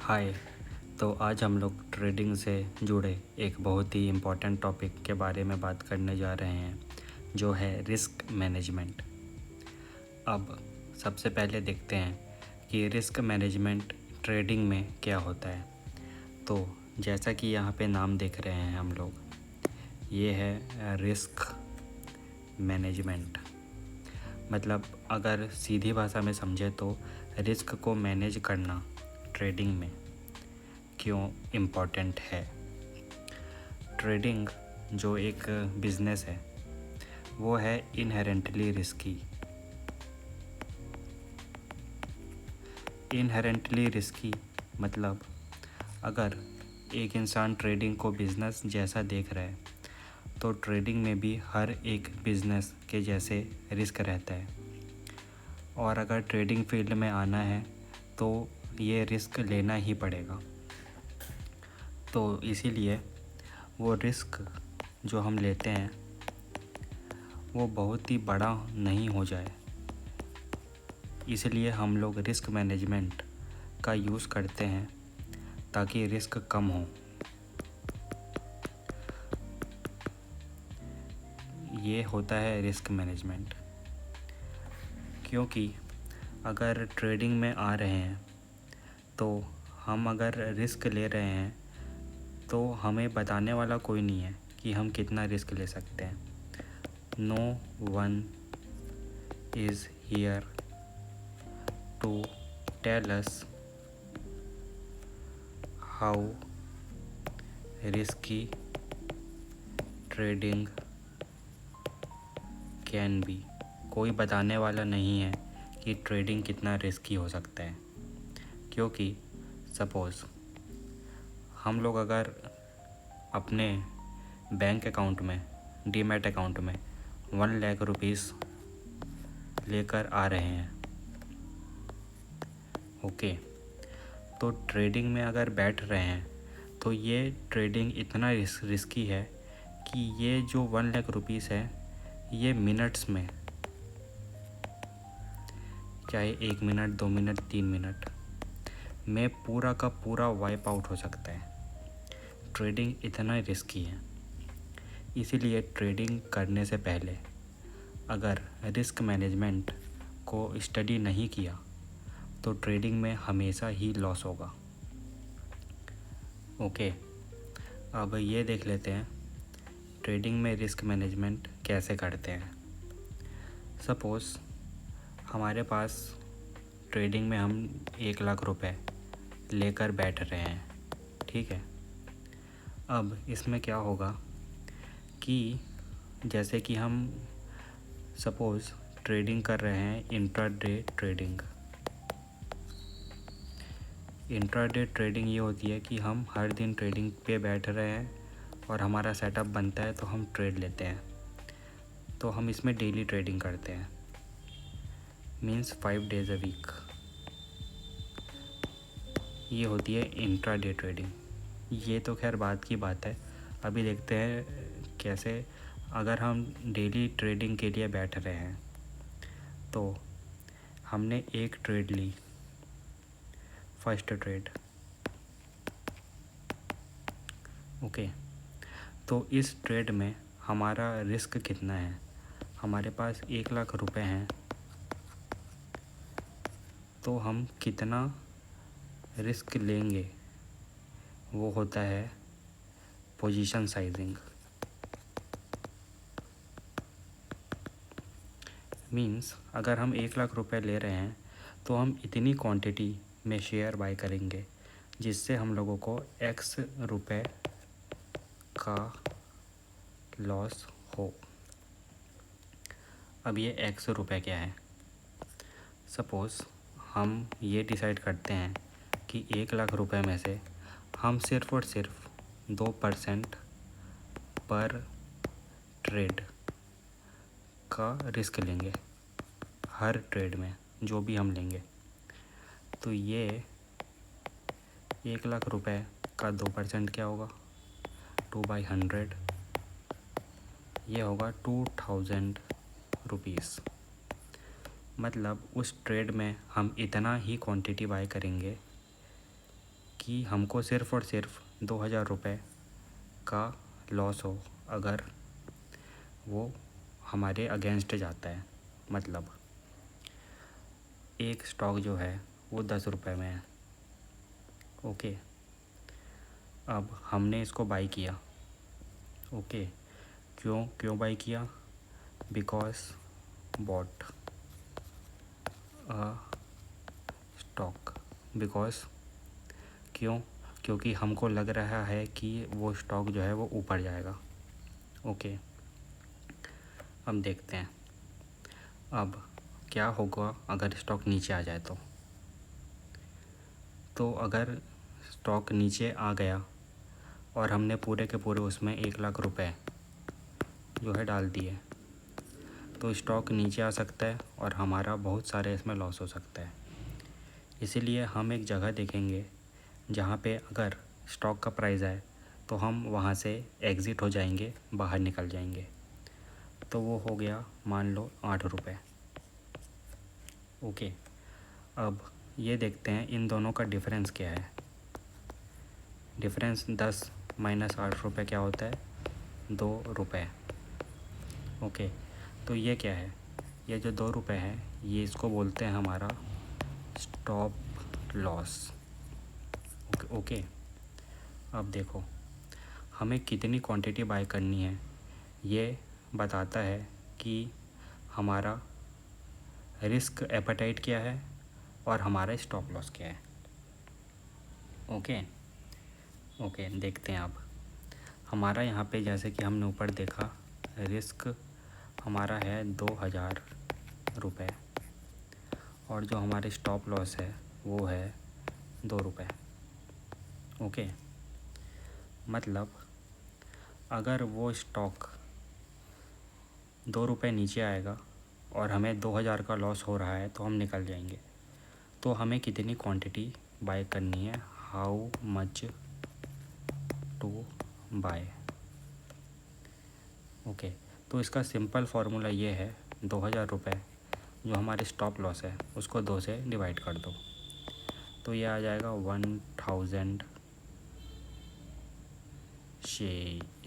हाय। तो आज हम लोग ट्रेडिंग से जुड़े एक बहुत ही इम्पोर्टेंट टॉपिक के बारे में बात करने जा रहे हैं, जो है रिस्क मैनेजमेंट। अब सबसे पहले देखते हैं कि रिस्क मैनेजमेंट ट्रेडिंग में क्या होता है। तो जैसा कि यहाँ पे नाम देख रहे हैं हम लोग, ये है रिस्क मैनेजमेंट। मतलब अगर सीधी भाषा में समझे तो रिस्क को मैनेज करना ट्रेडिंग में क्यों इम्पोर्टेंट है। ट्रेडिंग जो एक बिज़नेस है वो है इनहेरेंटली रिस्की। इनहेरेंटली रिस्की मतलब अगर एक इंसान ट्रेडिंग को बिज़नेस जैसा देख रहा है तो ट्रेडिंग में भी हर एक बिज़नेस के जैसे रिस्क रहता है। और अगर ट्रेडिंग फील्ड में आना है तो ये रिस्क लेना ही पड़ेगा। तो इसीलिए वो रिस्क जो हम लेते हैं वो बहुत ही बड़ा नहीं हो जाए, इसलिए हम लोग रिस्क मैनेजमेंट का यूज़ करते हैं ताकि रिस्क कम हो। ये होता है रिस्क मैनेजमेंट। क्योंकि अगर ट्रेडिंग में आ रहे हैं तो हम अगर रिस्क ले रहे हैं तो हमें बताने वाला कोई नहीं है कि हम कितना रिस्क ले सकते हैं। No one is here to tell us how risky trading can be. कोई बताने वाला नहीं है कि ट्रेडिंग कितना रिस्की हो सकता है। क्योंकि सपोज़ हम लोग अगर अपने बैंक अकाउंट में, डीमैट अकाउंट में 1 लाख रुपीस लेकर आ रहे हैं, ओके, तो ट्रेडिंग में अगर बैठ रहे हैं तो ये ट्रेडिंग इतना रिस्की है कि ये जो 1 लाख रुपीस है ये मिनट्स में, चाहे 1 मिनट, 2 मिनट, 3 मिनट में पूरा का पूरा वाइप आउट हो सकता है। ट्रेडिंग इतना रिस्की है, इसीलिए ट्रेडिंग करने से पहले अगर रिस्क मैनेजमेंट को स्टडी नहीं किया तो ट्रेडिंग में हमेशा ही लॉस होगा। ओके, अब ये देख लेते हैं ट्रेडिंग में रिस्क मैनेजमेंट कैसे करते हैं। सपोज़ हमारे पास ट्रेडिंग में हम 1 लाख रुपए लेकर बैठ रहे हैं, ठीक है। अब इसमें क्या होगा कि जैसे कि हम सपोज़ ट्रेडिंग कर रहे हैं इंट्राडे ट्रेडिंग। इंट्राडे ट्रेडिंग ये होती है कि हम हर दिन ट्रेडिंग पे बैठ रहे हैं और हमारा सेटअप बनता है तो हम ट्रेड लेते हैं। तो हम इसमें डेली ट्रेडिंग करते हैं, मीन्स 5 डेज़ अ वीक। ये होती है इंट्राडे ट्रेडिंग। ये तो खैर बात की बात है। अभी देखते हैं कैसे। अगर हम डेली ट्रेडिंग के लिए बैठ रहे हैं तो हमने एक ट्रेड ली, फर्स्ट ट्रेड, ओके। तो इस ट्रेड में हमारा रिस्क कितना है। हमारे पास 1 लाख रुपए हैं तो हम कितना रिस्क लेंगे वो होता है पोजीशन साइजिंग। मीन्स अगर हम 1 लाख रुपए ले रहे हैं तो हम इतनी क्वांटिटी में शेयर बाय करेंगे जिससे हम लोगों को x रुपए का लॉस हो। अब ये x रुपए क्या है। सपोज़ हम ये डिसाइड करते हैं कि 1 लाख रुपए में से हम सिर्फ़ और सिर्फ 2% पर ट्रेड का रिस्क लेंगे, हर ट्रेड में जो भी हम लेंगे। तो ये 1 लाख रुपए का 2% क्या होगा, 2/100, ये होगा 2000 रुपीज़। मतलब उस ट्रेड में हम इतना ही क्वांटिटी बाय करेंगे कि हमको सिर्फ़ और सिर्फ 2000 रुपये का लॉस हो अगर वो हमारे अगेंस्ट जाता है। मतलब एक स्टॉक जो है वो 10 रुपये में है, ओके। अब हमने इसको बाई किया, ओके। क्यों बाई किया? Because bought a stock. Because क्योंकि हमको लग रहा है कि वो स्टॉक जो है वो ऊपर जाएगा, ओके। अब देखते हैं अब क्या होगा अगर स्टॉक नीचे आ जाए तो अगर स्टॉक नीचे आ गया और हमने पूरे के पूरे उसमें 1,00,000 रुपए जो है डाल दिए, तो स्टॉक नीचे आ सकता है और हमारा बहुत सारे इसमें लॉस हो सकता है। इसीलिए हम एक जगह देखेंगे जहाँ पे अगर स्टॉक का प्राइस आए तो हम वहाँ से एग्ज़िट हो जाएंगे, बाहर निकल जाएंगे। तो वो हो गया मान लो 8 रुपये, ओके। अब ये देखते हैं इन दोनों का डिफरेंस क्या है। डिफरेंस 10 माइनस 8 रुपये क्या होता है? 2 रुपये, ओके। तो ये क्या है? ये जो 2 रुपये है ये इसको बोलते हैं हमारा स्टॉप लॉस, ओके। अब देखो हमें कितनी क्वांटिटी बाय करनी है ये बताता है कि हमारा रिस्क एपेटाइट क्या है और हमारा स्टॉप लॉस क्या है, ओके। देखते हैं अब हमारा यहाँ पे जैसे कि हमने ऊपर देखा रिस्क हमारा है 2000 रुपये और जो हमारे स्टॉप लॉस है वो है 2 रुपये, ओके। मतलब अगर वो स्टॉक 2 रुपये नीचे आएगा और हमें 2000 का लॉस हो रहा है तो हम निकल जाएंगे। तो हमें कितनी क्वांटिटी बाय करनी है? How much to buy, okay. तो इसका सिंपल फार्मूला ये है 2000 रुपये जो हमारे स्टॉप लॉस है उसको 2 से डिवाइड कर दो, तो ये आ जाएगा 1000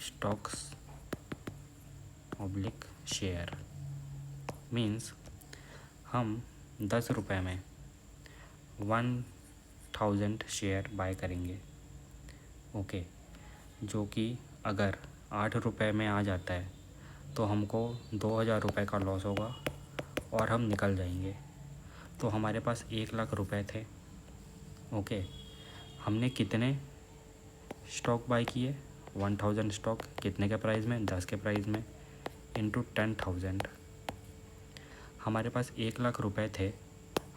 स्टॉक्स ऑब्लिक शेयर। मीन्स हम 10 रुपये में 1000 शेयर बाय करेंगे, ओके। जो कि अगर 8 रुपये में आ जाता है तो हमको 2000 रुपये का लॉस होगा और हम निकल जाएंगे। तो हमारे पास 1,00,000 रुपये थे, ओके। हमने कितने स्टॉक बाय किए? 1000 स्टॉक। कितने के प्राइस में? 10 के प्राइस में, इंटू 10,000। हमारे पास 1,00,000 रुपये थे,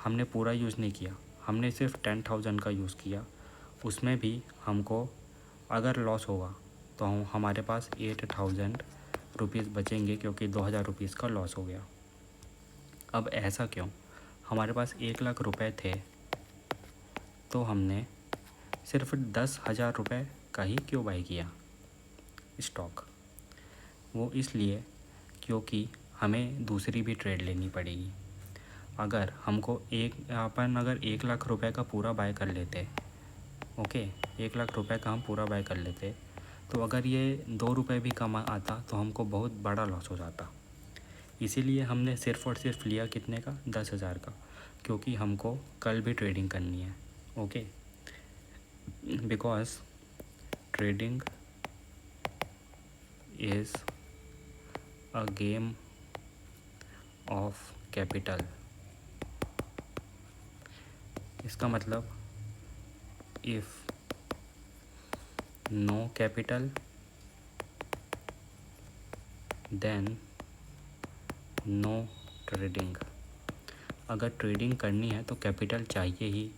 हमने पूरा यूज़ नहीं किया, हमने सिर्फ 10,000 का यूज़ किया। उसमें भी हमको अगर लॉस होगा तो हमारे पास 8,000 रुपीज़ बचेंगे क्योंकि 2,000 रुपीज़ का लॉस हो गया। अब ऐसा क्यों? हमारे पास 1,00,000 रुपये थे तो हमने सिर्फ 10,000 रुपये का ही क्यों बाई किया स्टॉक? वो इसलिए क्योंकि हमें दूसरी भी ट्रेड लेनी पड़ेगी। अगर हमको अगर 1,00,000 रुपये का पूरा बाय कर लेते, ओके, 1,00,000 रुपये का हम पूरा बाय कर लेते तो अगर ये 2 रुपये भी कम आता तो हमको बहुत बड़ा लॉस हो जाता। इसीलिए हमने सिर्फ़ और सिर्फ लिया कितने का? 10,000 का, क्योंकि हमको कल भी ट्रेडिंग करनी है, okay. Because trading is a game of capital. इसका मतलब if no capital then no trading. अगर ट्रेडिंग करनी है तो कैपिटल चाहिए ही,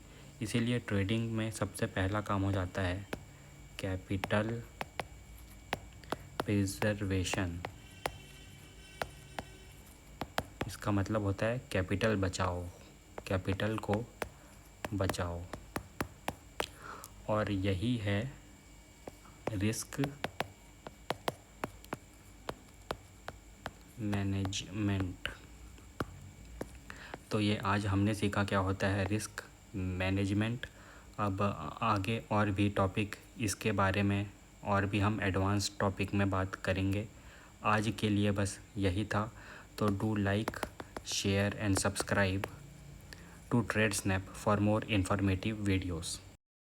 इसीलिए ट्रेडिंग में सबसे पहला काम हो जाता है कैपिटल प्रिजर्वेशन। इसका मतलब होता है कैपिटल बचाओ, कैपिटल को बचाओ। और यही है रिस्क मैनेजमेंट। तो ये आज हमने सीखा क्या होता है रिस्क मैनेजमेंट अब आगे और भी टॉपिक इसके बारे में और भी हम एडवांस टॉपिक में बात करेंगे। आज के लिए बस यही था। तो do like, share and subscribe to Trade Snap for more informative videos.